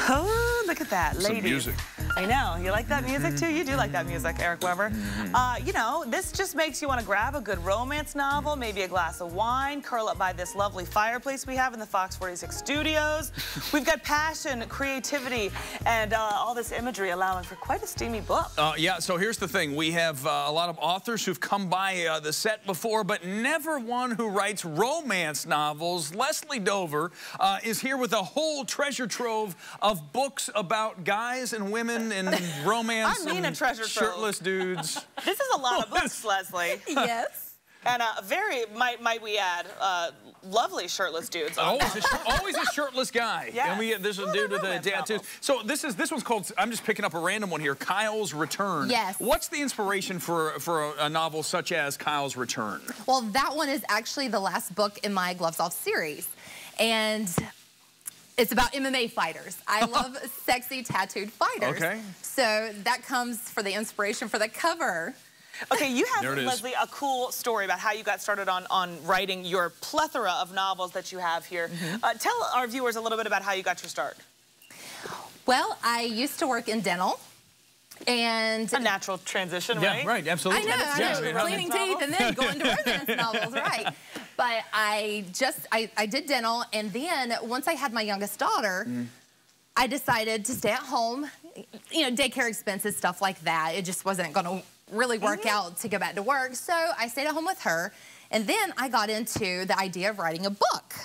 Oh, look at that, ladies. Some music. I know. You like that music too? You do like that music, Eric Weber. You know, this just makes you want to grab a good romance novel, maybe a glass of wine, curl up by this lovely fireplace we have in the Fox 46 studios. We've got passion, creativity, and all this imagery allowing for quite a steamy book. Yeah, so here's the thing. We have a lot of authors who've come by the set before, but never one who writes romance novels. Leslie Dover is here with a whole treasure trove of books about guys and women and romance. I mean, a treasure trove. Shirtless dudes. This is a lot of books, Leslie. Yes. And very, might we add, lovely shirtless dudes. Always a shirtless guy. Yes. And there's a dude with a tattoos. So this one's called, I'm just picking up a random one here, Kyle's Return. Yes. What's the inspiration for a novel such as Kyle's Return? Well, that one is actually the last book in my Gloves Off series. And it's about MMA fighters. I love sexy tattooed fighters. Okay. So that comes for the inspiration for the cover. Okay, you have, There it is. Leslie, a cool story about how you got started on writing your plethora of novels that you have here. Tell our viewers a little bit about how you got your start. Well, I used to work in dental. And A natural transition, right? Yeah, right, absolutely. I know, cleaning teeth and then going to romance novels, right. But I did dental, and then once I had my youngest daughter, I decided to stay at home, you know, daycare expenses, stuff like that. It just wasn't going to really work out to go back to work, so I stayed at home with her, and then I got into the idea of writing a book.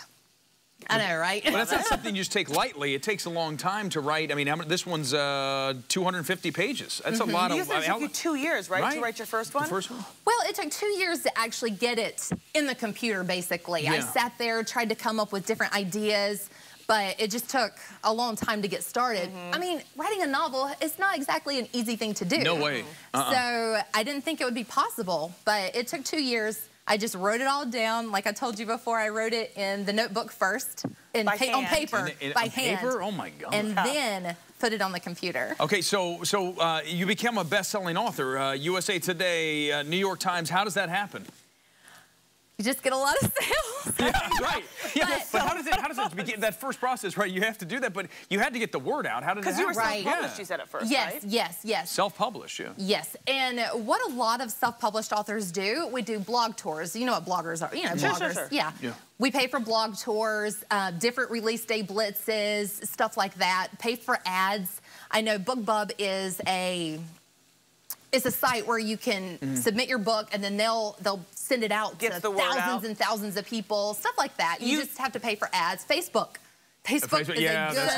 I know, right? But that's not something you just take lightly. It takes a long time to write. I mean, this one's 250 pages. That's a lot of... You said it took you 2 years, right, to write your first one? The first one? Well, it took 2 years to actually get it in the computer, basically. Yeah. I sat there, tried to come up with different ideas, but it just took a long time to get started. I mean, writing a novel, it's not exactly an easy thing to do. No way. So I didn't think it would be possible, but it took 2 years. I just wrote it all down. Like I told you before, I wrote it in the notebook first, on paper, by hand. Oh, my God. And then put it on the computer. Okay, so you become a best-selling author. USA Today, New York Times. How does that happen? You just get a lot of sales. Yeah, right. Yeah, but how does it begin, that first process, right? You have to do that, but you had to get the word out. How did it happen? Because you were self-published, you said at first, Yes, right? yes. Self-published, yeah. Yes, and what a lot of self-published authors do, we do blog tours. You know what bloggers are, you know, bloggers. Sure. Yeah. We pay for blog tours, different release day blitzes, stuff like that, pay for ads. I know BookBub is it's a site where you can submit your book, and then they'll send it out to thousands and thousands of people, stuff like that. You just have to pay for ads. Facebook is a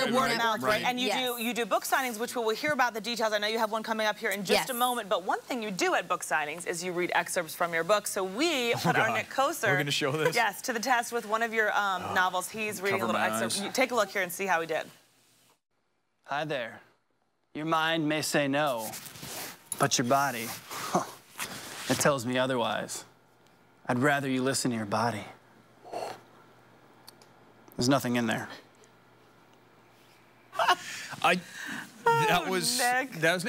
good word of mouth, right? And you do book signings, which we'll hear about the details. I know you have one coming up here in just a moment, but one thing you do at book signings is you read excerpts from your book. So we put our Nick Koser, we're going to show this? Yes, to the test with one of your novels. He's reading a little excerpt. You take a look here and see how he did. Hi there. Your mind may say no, but your body, it tells me otherwise. I'd rather you listen to your body. There's nothing in there.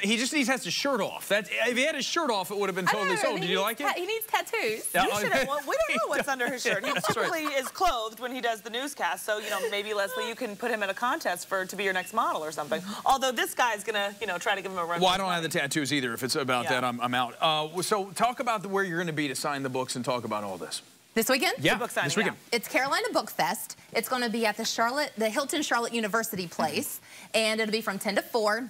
He just has his shirt off. If he had his shirt off, it would have been totally sold. Did you like it? He needs tattoos. We don't know what's under his shirt. He typically is clothed when he does the newscast. So, you know, maybe, Leslie, you can put him in a contest to be your next model or something. Although this guy's going to, you know, try to give him a run. Well, I don't have the tattoos either. If it's about that, I'm out. So talk about where you're going to be to sign the books and talk about all this. This weekend? Yeah, book signing, this weekend. It's Carolina Book Fest. It's going to be at the Hilton Charlotte University place, and it'll be from 10 to 4.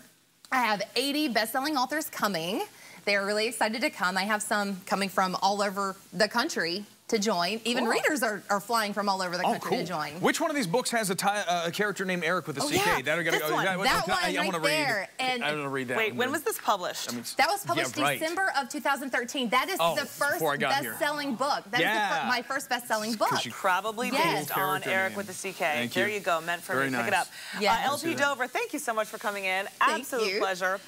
I have 80 best-selling authors coming. They're really excited to come. I have some coming from all over the country to join. Even readers are flying from all over the country to join. Which one of these books has a character named Eric with a CK? Yeah, this one. That one right there. I want to read that. Wait, when was this published? That was published December of 2013. That is the first best-selling book. That is my first best-selling book. Probably based on Eric with the CK. There you go, meant for me. Pick it up. LP Dover, thank you so much for coming in. Absolute pleasure.